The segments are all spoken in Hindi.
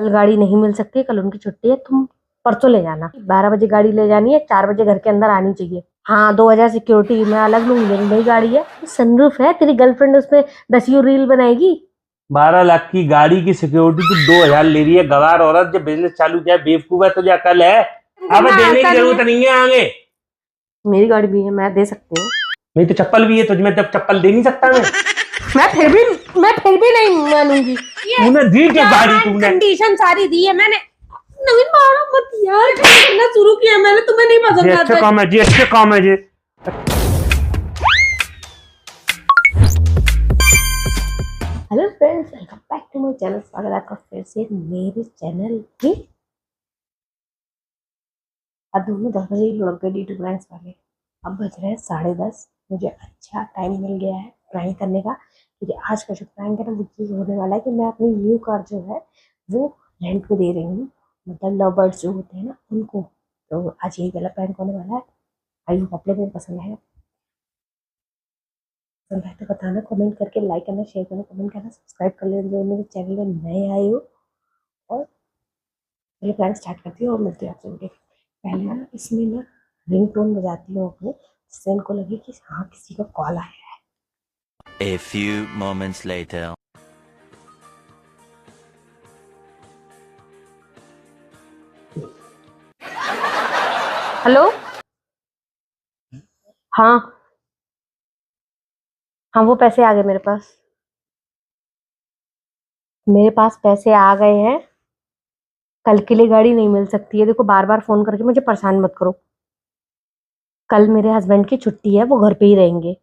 कल गाड़ी नहीं मिल सकती, कल उनकी छुट्टी है, तुम परसों ले जाना। 12 बजे गाड़ी ले जानी है, 4 बजे घर के अंदर आनी चाहिए। हाँ 2000 सिक्योरिटी मैं अलग लूंगी, मेरी नई गाड़ी है, सनरूफ है, तेरी गर्लफ्रेंड उसमें 10 रील बनाएगी। 12 लाख की गाड़ी की सिक्योरिटी तू 2000 ले रही है। गवार औरत, जब बिजनेस चालू किया बेवकूफ है, तुझे अकल है? अब देने की जरूरत नहीं है आगे। मेरी गाड़ी भी है, मैं दे सकती हूँ। मेरी तो चप्पल भी है, तुझमें तब चप्पल दे नहीं सकता मैं फिर भी नहीं मानूंगी। तूने दी क्या गाड़ी? तूने कंडीशन सारी दी है मैंने। नवीन मारो मत यार, करना शुरू किया मैंने, तुम्हें नहीं पसंद आता। अच्छा काम है जी, अच्छा काम है जी। Hello friends, welcome back to my channel. स्वागत है आपका फिर से मेरे चैनल पे। अब दोनों 10 बजे लग गए ड्यूटी प्रैंक्स वाले। अब बज रहे हैं 10:30। मुझे अच्छा टाइम मिल गया है प्रैंक करने का, क्योंकि आज का जो प्रैंक है ना वो ये होने वाला है कि मैं अपनी न्यू कार जो है वो रेंट पे दे रही हूँ, मतलब लव बर्ड्स जो होते हैं ना उनको। तो आज यही वाला प्रैंक होने वाला है। आई होप आप लोगों को पसंद है। पसंद है तो बताना, कमेंट करके, लाइक करना, शेयर करना, कमेंट करना, सब्सक्राइब कर लेना जो मेरे चैनल में नए आए हो। और पहले प्रैंक स्टार्ट करती हूँ और मिलती हूँ आपसे। पहले ना इसमें ना रिंग टोन बजाती हूँ अपने, जिससे इनको लगे कि हाँ किसी का कॉल आया है। A few moments later. Hello, हाँ हाँ वो पैसे आ गए मेरे पास। पैसे आ गए हैं। कल के लिए गाड़ी नहीं मिल सकती है। देखो बार बार फोन करके मुझे परेशान मत करो। कल मेरे हस्बैंड की छुट्टी है, वो घर पे ही रहेंगे।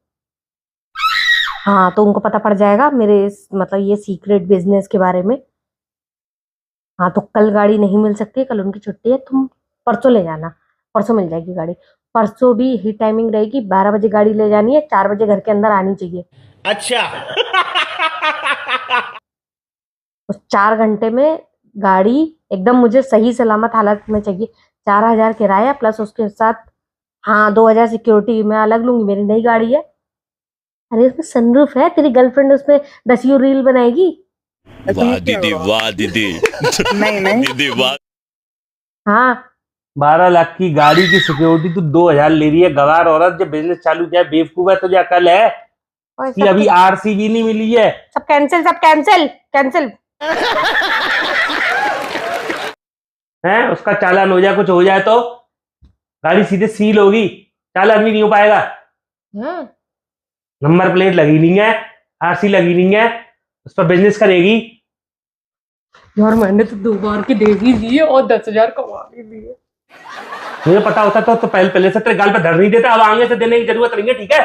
हाँ तो उनको पता पड़ जाएगा मेरे मतलब ये सीक्रेट बिजनेस के बारे में। हाँ तो कल गाड़ी नहीं मिल सकती है, कल उनकी छुट्टी है, तुम परसों ले जाना। परसों मिल जाएगी गाड़ी। परसों भी ही टाइमिंग रहेगी, 12 बजे गाड़ी ले जानी है, 4 बजे घर के अंदर आनी चाहिए। अच्छा उस 4 घंटे में गाड़ी एकदम मुझे सही सलामत हालत में चाहिए। 4000 किराया प्लस उसके साथ हाँ 2000 सिक्योरिटी मैं अलग लूंगी, मेरी नई गाड़ी है। अरे उसमें सनरूफ है, तेरी गर्लफ्रेंड उसमें 10 रील बनाएगी। वाह दीदी, वाह दीदी। नहीं दीदी वाह। हाँ 12 लाख की गाड़ी की सिक्योरिटी तू 2000 ले रही है। गवार औरत, जब बिजनेस चालू किया बेवकूफ है, तुझे अकल है? कि अभी आरसी भी नहीं मिली है। सब कैंसिल, सब कैंसिल कैंसिल। हैं उसका चालान हो जाए, कुछ हो जाए तो गाड़ी सीधे सील होगी, चालान भी नहीं हो पाएगा। नंबर प्लेट लगी नहीं है, आरसी लगी नहीं है, उस पर बिजनेस करेगी। यार मैंने तो 2 बार की दे भी दी है और 10,000 कमा भी लिए। मुझे पता होता तो पहले से तेरे गाल पे धर नहीं देता। अब आगे से देने की जरूरत नहीं है, ठीक है?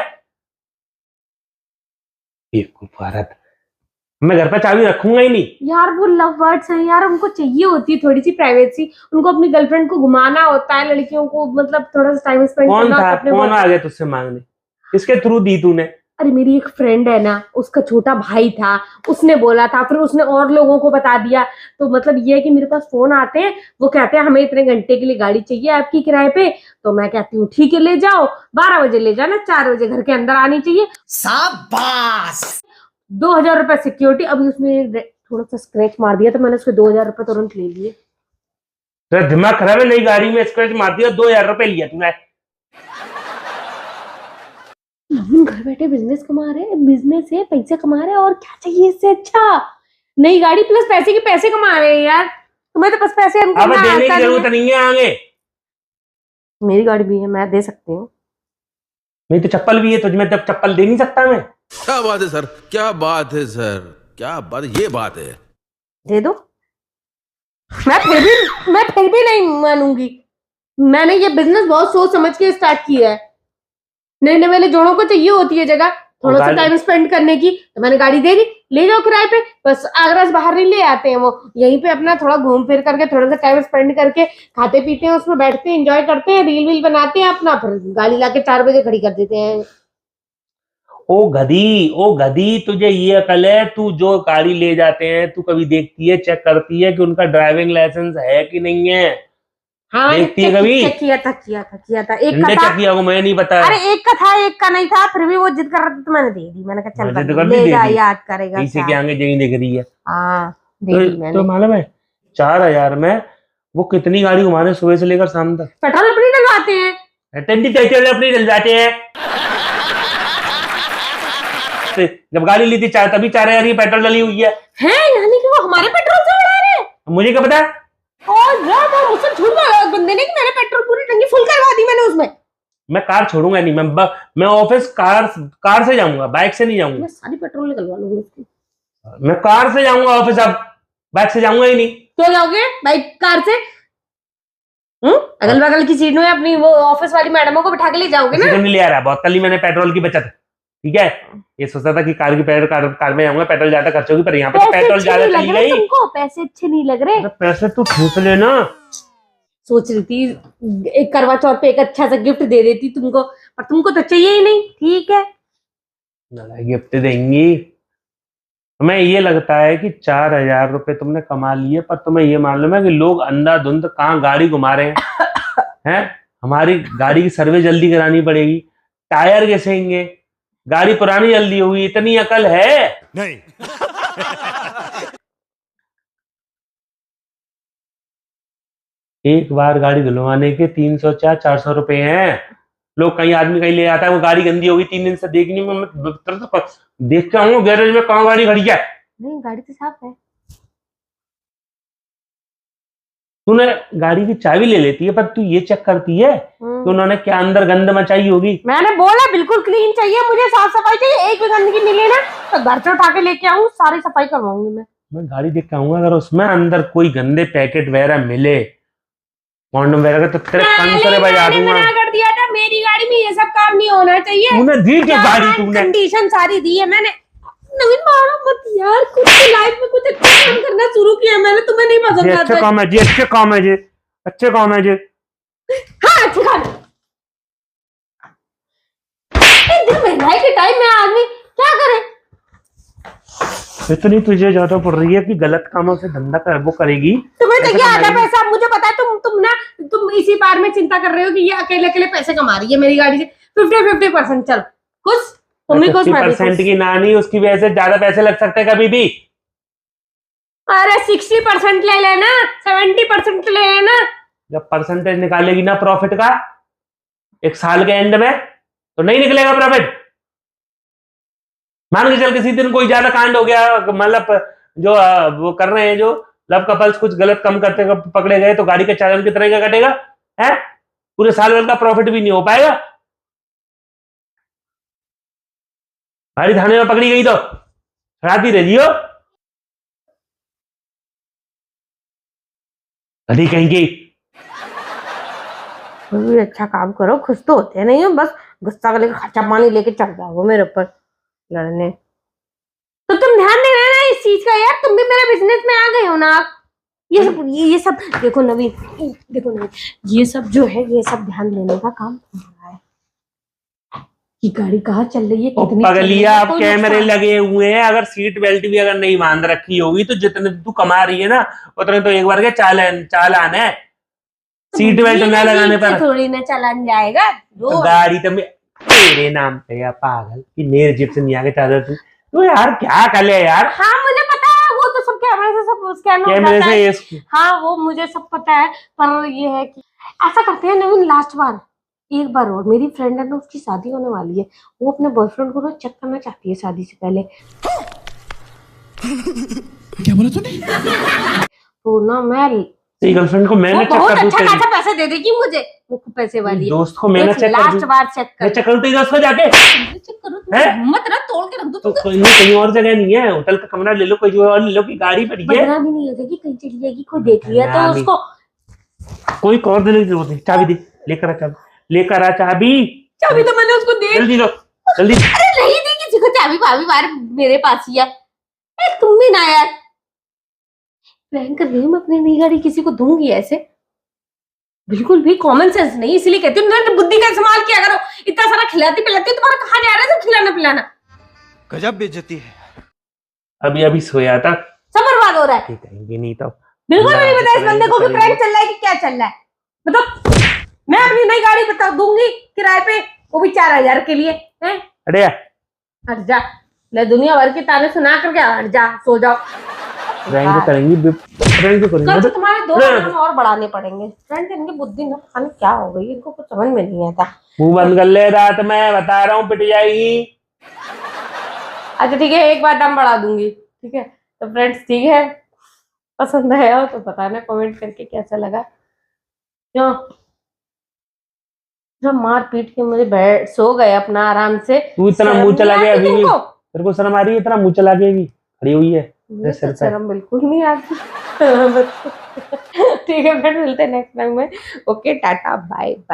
बेवकूफ औरत, मैं घर पे चाबी रखूंगा ही नहीं। यार वो लव बर्ड्स हैं यार, उनको चाहिए होती है थोड़ी सी प्राइवेसी। उनको अपनी गर्लफ्रेंड को घुमाना होता है, लड़कियों को मतलब थोड़ा सा टाइम स्पेंड करना होता है। कौन आ गया तुझसे मांगने? किसके थ्रू दी तूने? अरे मेरी एक फ्रेंड है ना, उसका छोटा भाई था, उसने बोला था, फिर उसने और लोगों को बता दिया। तो मतलब ये है कि मेरे पास फोन आते हैं, वो कहते हैं हमें इतने घंटे के लिए गाड़ी चाहिए आपकी किराए पे। तो मैं कहती हूँ ठीक है ले जाओ, 12 बजे ले जाना, 4 बजे घर के अंदर आनी चाहिए। शाबाश। 2000 रुपए सिक्योरिटी। अभी उसने थोड़ा सा स्क्रैच मार दिया तो मैंने उसके 2000 रुपए तुरंत ले लिए। तेरा दिमाग खराब है? नई गाड़ी में स्क्रैच मार दिया, 2000 रुपए लिया तूने। घर बैठे बिजनेस कमा रहे हैं, बिजनेस है, पैसे कमा रहे हैं, और क्या चाहिए इससे अच्छा। नई गाड़ी प्लस पैसे के पैसे कमा रहे हैं यार। तुम्हें तो बस पैसे अब देने की जरूरत नहीं है आगे। मेरी गाड़ी भी है, मैं दे सकती हूँ। मेरी तो चप्पल भी है, तुझमें तब चप्पल दे नहीं सकता मैं। क्या बात है सर, क्या बात है सर, क्या बात, ये बात है। दे दो। मैं फिर भी नहीं मानूंगी। मैंने ये बिजनेस बहुत सोच समझ के स्टार्ट किया है। नए नए वाले जोड़ों को चाहिए होती है जगह थोड़ा सा टाइम स्पेंड करने की, तो मैंने गाड़ी दे दी, ले जाओ किराए पे। बस आगरा से बाहर नहीं ले आते हैं, वो यहीं पे अपना थोड़ा घूम फिर करके, थोड़ा सा टाइम स्पेंड करके, खाते पीते हैं, उसमें बैठते हैं, एंजॉय करते हैं, रील वील बनाते हैं अपना, फिर गाड़ी लाके 4 बजे खड़ी कर देते हैं। ओ गधी, तुझे ये अकल है? तू जो गाड़ी ले जाते हैं, तू कभी देखती है, चेक करती है कि उनका ड्राइविंग लाइसेंस है कि नहीं है? हाँ देखती है कभी? किया था एक का था। चेक किया को मैं नहीं बताया। अरे एक का था, एक का नहीं था, फिर भी वो जिद कर रहा था तो मैंने दे दी। मैंने कहा चल ले जा, याद करेगा इसी के आगे यही दिख रही है। हाँ दे दी मैंने। तो मालूम है 4,000 में वो कितनी गाड़ी घुमाने सुबह से लेकर शाम तक? पेट्रोल अपनी डलवाते हैं। पेट्रोल अपनी डलवाते हैं। जब गाड़ी ली थी तभी 4,000 की पेट्रोल डली हुई है। यानी कि वो हमारे पेट्रोल से उड़ा रहे हैं। मुझे क्या पता? और यार मुझसे झूठ बोला बंदे ने कि मैंने पेट्रोल पूरी टंकी फुल करवा दी मैंने उसमें। मैं कार छोड़ूंगा नहीं, मैं ऑफिस कार से जाऊंगा, बाइक से नहीं जाऊंगा। मैं सारी पेट्रोल निकलवा लूंगी उसकी। मैं कार से जाऊंगा ऑफिस, अब बाइक से जाऊंगा ही नहीं। क्यों जाओगे बाइक कार से? अगल बगल की सीट में अपनी वो ऑफिस वाली मैडमों को बिठा के ले जाओगे ना? नहीं ले आ रहा, बहुत कल ही मैंने पेट्रोल की बचत, ठीक है, ये सोचता था कि कार में जाऊंगा, पेट्रोल ज्यादा खर्च होगी, पर यहाँ पे पेट्रोल ज्यादा चली गई। तुमको पैसे अच्छे नहीं लग रहे? पैसे तू ठूस लेना। सोच रही थी एक करवा चौथ पे एक अच्छा सा गिफ्ट दे देती तुमको, पर तुमको तो चाहिए ही नहीं। ठीक है, गिफ्ट देंगी। हमें ये लगता है कि 4,000 रुपए तुमने कमा लिए, पर तुम्हें ये मालूम है कि लोग अंधाधुंध कहाँ गाड़ी घुमा रहे हैं? हैं? हमारी गाड़ी की सर्विस जल्दी करानी पड़ेगी, टायर घिसेंगे, गाड़ी पुरानी जल्दी होगी, इतनी अकल है नहीं। एक बार गाड़ी धुलवाने के 300 400 रुपए हैं। लोग कहीं आदमी कहीं ले आता है, वो गाड़ी गंदी होगी, 3 दिन से देखनी मैं देख के आऊंगा गैरेज में कहाँ गाड़ी खड़ी है। नहीं गाड़ी तो साफ है। तूने गाड़ी की चाबी ले लेती है, पर तू ये चेक करती है कि उन्होंने क्या अंदर गंद मचाई होगी? मैंने बोला बिल्कुल क्लीन चाहिए मुझे, साफ सफाई चाहिए, एक भी गंदगी नहीं लेना। तो घर से उठा के लेके आऊँ, सारी सफाई करवाऊंगी मैं गाड़ी देख के आऊंगा, अगर उसमें अंदर कोई गंदे पैकेट वगैरह मिले, कॉन्डम वगैरह, तो तेरे कंसरे बजा दूंगा। मना कर दिया था, मेरी गाड़ी में ये सब काम नहीं होना चाहिए। तूने दी क्या गाड़ी? तूने कंडीशन सारी दी है मैंने। नवीन मारो मत यार, खुद की लाइफ में कुछ अच्छा काम करना शुरू किया मैंने, तुम्हें नहीं पसंद आता? अच्छे काम है जी, अच्छे काम है जी, अच्छे काम है जी। हाँ अच्छे काम। महंगाई के टाइम में आदमी क्या करे? इतनी तुझे ज्यादा पड़ रही है कि गलत कामों से धंधा कर वो करेगी। तुम्हें चाहिए आधा पैसा, मुझे पता है। तुम इसी बार में चिंता कर रहे हो कि ये अकेले अकेले पैसे कमा रही है मेरी गाड़ी से। 50-50% चल खुश, तुम भी खुश, मैं भी खुश। 50% की नानी, उसकी वजह से ज्यादा पैसे लग सकते हैं कभी भी। अरे 60% ले लेना, 70% ले लेना। जब परसेंटेज निकालेगी ना प्रॉफिट का एक साल के एंड में, तो नहीं निकलेगा प्रॉफिट। मान के चल किसी दिन कोई ज्यादा कांड हो गया, मतलब जो वो कर रहे हैं, जो लव कपल्स कुछ गलत कम करते पकड़े गए, तो गाड़ी का चालान कितने का कटेगा? है पूरे साल भर का प्रॉफिट भी नहीं हो पाएगा। गाड़ी थाने में पकड़ी गई तो रात ही रहियो, अभी कहेंगे अच्छा काम करो, खुश तो होते नहीं हो, बस गुस्सा कर लेके खर्चा पानी लेके चल जाओ मेरे ऊपर लड़ने। तो तुम ध्यान दे रहे ना इस चीज का यार, तुम भी मेरे बिजनेस में आ गए हो ना। आप ये सब देखो नवीन, ये सब जो है, ये सब ध्यान देने का काम तुम्हारा है कि गाड़ी कहाँ चल रही है, कितनी पगलिया। अब कैमरे लगे हुए हैं, अगर सीट बेल्ट भी अगर नहीं बांध रखी होगी तो जितने तू कमा रही है ना, उतने तो एक बार के चालान है। सीट बेल्ट ना लगाने पर थोड़ी ना चालान जाएगा। तो गाड़ी तो तेरे नाम पे या पागल कि मेरे जेब से नहीं आगे चादर तो यार क्या कर ले यार। हाँ मुझे पता है, वो तो सब कैमरे से सब कैमरे से हाँ वो मुझे सब पता है, पर ये है कि ऐसा करते हैं नवीन, लास्ट बार एक बार और, मेरी फ्रेंड है ना, उसकी शादी होने वाली है, वो अपने बॉयफ्रेंड को ना चेक करना चाहती है शादी से पहले। क्या बोला तूने? तो ना मैं गर्लफ्रेंड को मैंने बहुत अच्छा खासा पैसे दे देगी मुझे, वो पैसे वाली दोस्त को मैंने चेक लास्ट बार चेक करूँ तो दोस्त को जाके चेक करो, मत ना तोड़ के रख दो। तो कहीं और जगह नहीं है, होटल का कमरा ले लो, कोई और ले लो, की गाड़ी पड़ी है, भी नहीं हो जाएगी, कहीं चली जाएगी, कोई देख लिया तो उसको कोई और देने की जरूरत नहीं। चाबी दे, लेकर आ चाबी। तो मैंने उसको दे, जल्दी लो जल्दी। अरे नहीं दी किसी को चाबी, भाभी बार मेरे पास ही है। तुम भी ना यार प्रैंक कर रही हूँ, मैं अपनी नई गाड़ी किसी को दूंगी ऐसे? बिल्कुल भी कॉमन सेंस नहीं, इसलिए कहती हूँ बुद्धि का इस्तेमाल किया करो। इतना सारा खिलाती पिलाती, तुम्हारा कहाँ जा रहा है खिलाना पिलाना? गजब बेइज्जती है। अभी सोया था, सब बर्बाद हो रहा है। कहेंगे नहीं तो बिल्कुल नहीं पता इस बंदे को कि प्रैंक चल रहा है कि क्या चल रहा है। मतलब मैं अपनी नई गाड़ी बता दूंगी किराए पे, वो भी 4,000 के लिए है। अरे हट जा, मैं दुनिया भर की ताने सुना कर क्या, हट जा, सो जाओ। प्रैंक करेंगी, प्रैंक कल करेंगे। तो तुम्हारे 2 अरे, कदम और बढ़ाने पड़ेंगे। फ्रेंड, इनकी बुद्धि ना पता नहीं क्या हो गई, इनको कुछ समझ में नहीं आता। मुंह बंद कर ले, रात में बता रहा हूँ पिट जाएगी। अच्छा ठीक है, एक बार दम बढ़ा दूंगी, ठीक है। तो फ्रेंड्स ठीक है, पसंद आया हो तो बताना कमेंट करके कैसा लगा। जो जो मार पीट के मुझे बैठ सो गए अपना आराम से। तू इतना शर्म मुंह नहीं चला के आती अभी भी तुमको? तेरे को शर्म आ रही है? इतना मुंह चला के भी खड़ी हुई है मुझे सिर तो पे। शर्म बिल्कुल नहीं आती। ठीक है, फिर मिलते हैं नेक्स्ट टाइम में। Okay, tata bye bye.